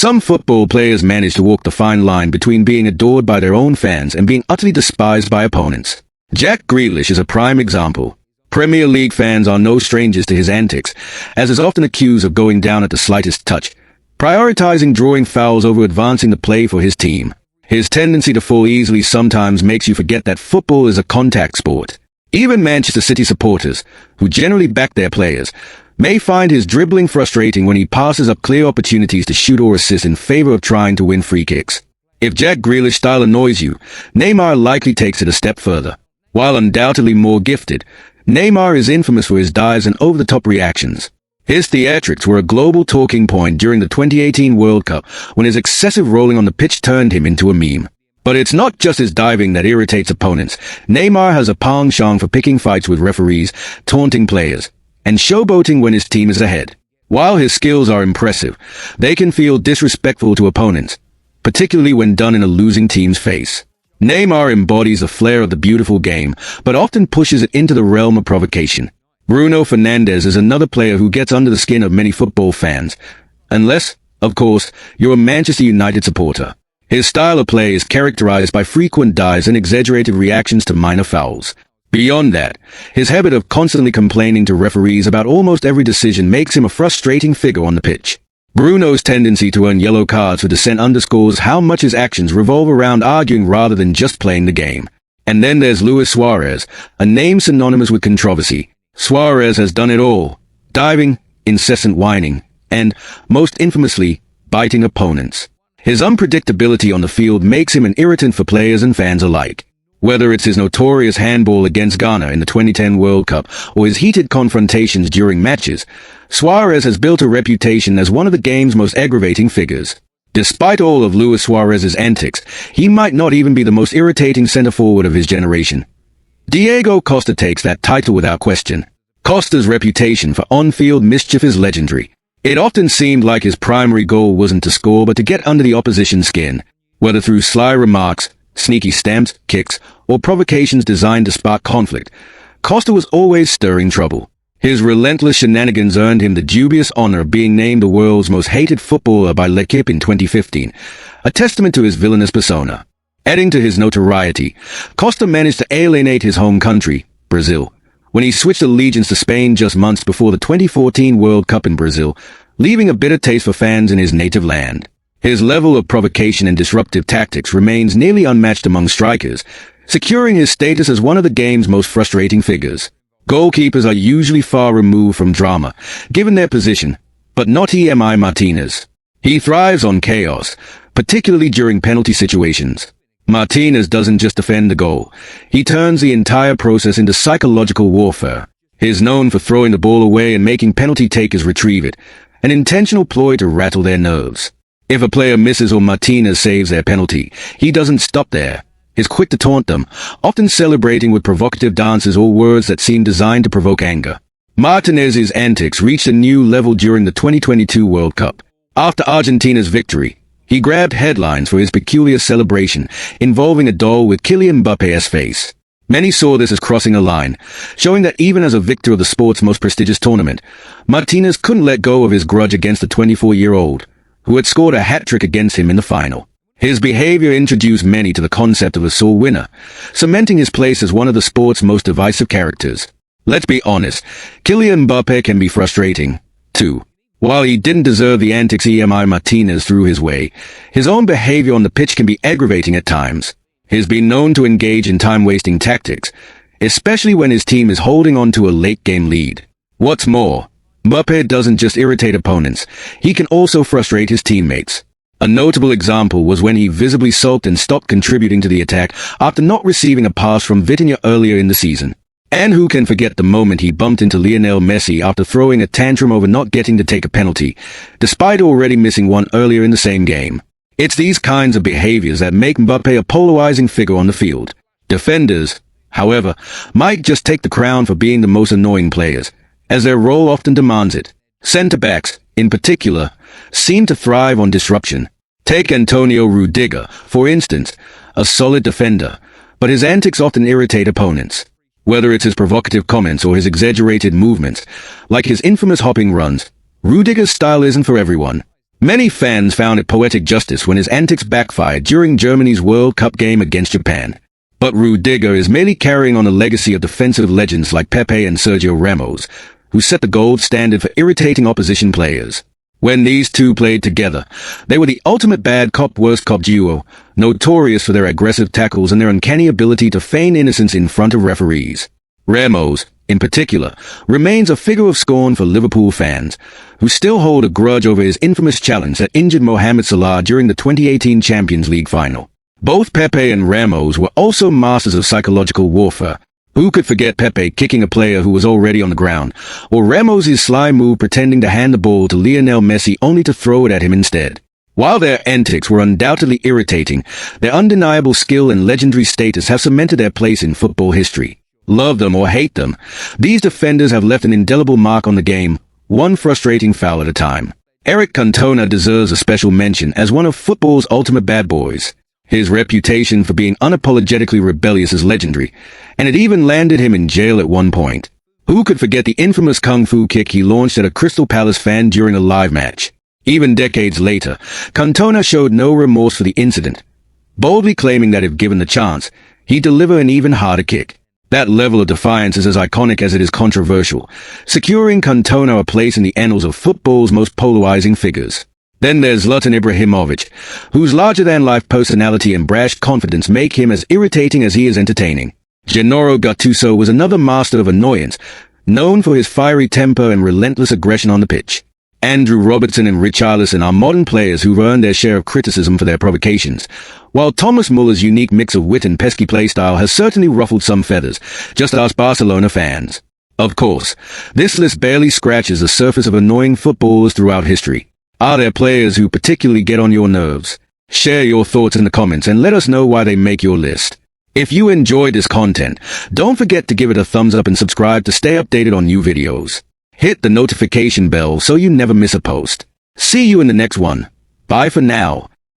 Some football players manage to walk the fine line between being adored by their own fans and being utterly despised by opponents. Jack Grealish is a prime example. Premier League fans are no strangers to his antics, as is often accused of going down at the slightest touch, prioritizing drawing fouls over advancing the play for his team. His tendency to fall easily sometimes makes you forget that football is a contact sport. Even Manchester City supporters, who generally back their players, may find his dribbling frustrating when he passes up clear opportunities to shoot or assist in favor of trying to win free kicks. If Jack Grealish's style annoys you, Neymar likely takes it a step further. While undoubtedly more gifted, Neymar is infamous for his dives and over-the-top reactions. His theatrics were a global talking point during the 2018 World Cup when his excessive rolling on the pitch turned him into a meme. But it's not just his diving that irritates opponents. Neymar has a penchant for picking fights with referees, taunting players, and showboating when his team is ahead. While his skills are impressive, they can feel disrespectful to opponents, particularly when done in a losing team's face. Neymar embodies the flair of the beautiful game, but often pushes it into the realm of provocation. Bruno Fernandes is another player who gets under the skin of many football fans, unless, of course, you're a Manchester United supporter. His style of play is characterized by frequent dives and exaggerated reactions to minor fouls. Beyond that, his habit of constantly complaining to referees about almost every decision makes him a frustrating figure on the pitch. Bruno's tendency to earn yellow cards for dissent underscores how much his actions revolve around arguing rather than just playing the game. And then there's Luis Suarez, a name synonymous with controversy. Suarez has done it all: diving, incessant whining, and, most infamously, biting opponents. His unpredictability on the field makes him an irritant for players and fans alike. Whether it's his notorious handball against Ghana in the 2010 World Cup or his heated confrontations during matches, Suarez has built a reputation as one of the game's most aggravating figures. Despite all of Luis Suarez's antics, he might not even be the most irritating centre-forward of his generation. Diego Costa takes that title without question. Costa's reputation for on-field mischief is legendary. It often seemed like his primary goal wasn't to score but to get under the opposition's skin, whether through sly remarks, sneaky stamps, kicks, or provocations designed to spark conflict. Costa was always stirring trouble. His relentless shenanigans earned him the dubious honor of being named the world's most hated footballer by L'Equipe in 2015, a testament to his villainous persona. Adding to his notoriety, Costa managed to alienate his home country, Brazil, when he switched allegiance to Spain just months before the 2014 World Cup in Brazil, leaving a bitter taste for fans in his native land. His level of provocation and disruptive tactics remains nearly unmatched among strikers, securing his status as one of the game's most frustrating figures. Goalkeepers are usually far removed from drama, given their position, but not Emi Martinez. He thrives on chaos, particularly during penalty situations. Martinez doesn't just defend the goal, he turns the entire process into psychological warfare. He is known for throwing the ball away and making penalty takers retrieve it, an intentional ploy to rattle their nerves. If a player misses or Martinez saves their penalty, he doesn't stop there. He's quick to taunt them, often celebrating with provocative dances or words that seem designed to provoke anger. Martinez's antics reached a new level during the 2022 World Cup. After Argentina's victory, he grabbed headlines for his peculiar celebration, involving a doll with Kylian Mbappe's face. Many saw this as crossing a line, showing that even as a victor of the sport's most prestigious tournament, Martinez couldn't let go of his grudge against the 24-year-old, who had scored a hat-trick against him in the final. His behavior introduced many to the concept of a sore winner, cementing his place as one of the sport's most divisive characters. Let's be honest, Kylian Mbappe can be frustrating, too. While he didn't deserve the antics Emi Martinez threw his way, his own behavior on the pitch can be aggravating at times. He's been known to engage in time-wasting tactics, especially when his team is holding on to a late-game lead. What's more, Mbappe doesn't just irritate opponents, he can also frustrate his teammates. A notable example was when he visibly sulked and stopped contributing to the attack after not receiving a pass from Vitinha earlier in the season. And who can forget the moment he bumped into Lionel Messi after throwing a tantrum over not getting to take a penalty, despite already missing one earlier in the same game. It's these kinds of behaviors that make Mbappe a polarizing figure on the field. Defenders, however, might just take the crown for being the most annoying players, as their role often demands it. Centre-backs, in particular, seem to thrive on disruption. Take Antonio Rudiger, for instance, a solid defender, but his antics often irritate opponents. Whether it's his provocative comments or his exaggerated movements, like his infamous hopping runs, Rudiger's style isn't for everyone. Many fans found it poetic justice when his antics backfired during Germany's World Cup game against Japan. But Rudiger is merely carrying on the legacy of defensive legends like Pepe and Sergio Ramos, who set the gold standard for irritating opposition players. When these two played together, they were the ultimate bad cop worst cop duo, notorious for their aggressive tackles and their uncanny ability to feign innocence in front of referees. Ramos, in particular, remains a figure of scorn for Liverpool fans, who still hold a grudge over his infamous challenge that injured Mohamed Salah during the 2018 Champions League final. Both Pepe and Ramos were also masters of psychological warfare. Who could forget Pepe kicking a player who was already on the ground, or Ramos' sly move pretending to hand the ball to Lionel Messi only to throw it at him instead? While their antics were undoubtedly irritating, their undeniable skill and legendary status have cemented their place in football history. Love them or hate them, these defenders have left an indelible mark on the game, one frustrating foul at a time. Eric Cantona deserves a special mention as one of football's ultimate bad boys. His reputation for being unapologetically rebellious is legendary, and it even landed him in jail at one point. Who could forget the infamous kung fu kick he launched at a Crystal Palace fan during a live match? Even decades later, Cantona showed no remorse for the incident, boldly claiming that if given the chance, he'd deliver an even harder kick. That level of defiance is as iconic as it is controversial, securing Cantona a place in the annals of football's most polarizing figures. Then there's Zlatan Ibrahimovic, whose larger-than-life personality and brash confidence make him as irritating as he is entertaining. Gennaro Gattuso was another master of annoyance, known for his fiery temper and relentless aggression on the pitch. Andrew Robertson and Richarlison are modern players who've earned their share of criticism for their provocations, while Thomas Muller's unique mix of wit and pesky playstyle has certainly ruffled some feathers, just ask Barcelona fans. Of course, this list barely scratches the surface of annoying footballers throughout history. Are there players who particularly get on your nerves? Share your thoughts in the comments and let us know why they make your list. If you enjoyed this content, don't forget to give it a thumbs up and subscribe to stay updated on new videos. Hit the notification bell so you never miss a post. See you in the next one. Bye for now.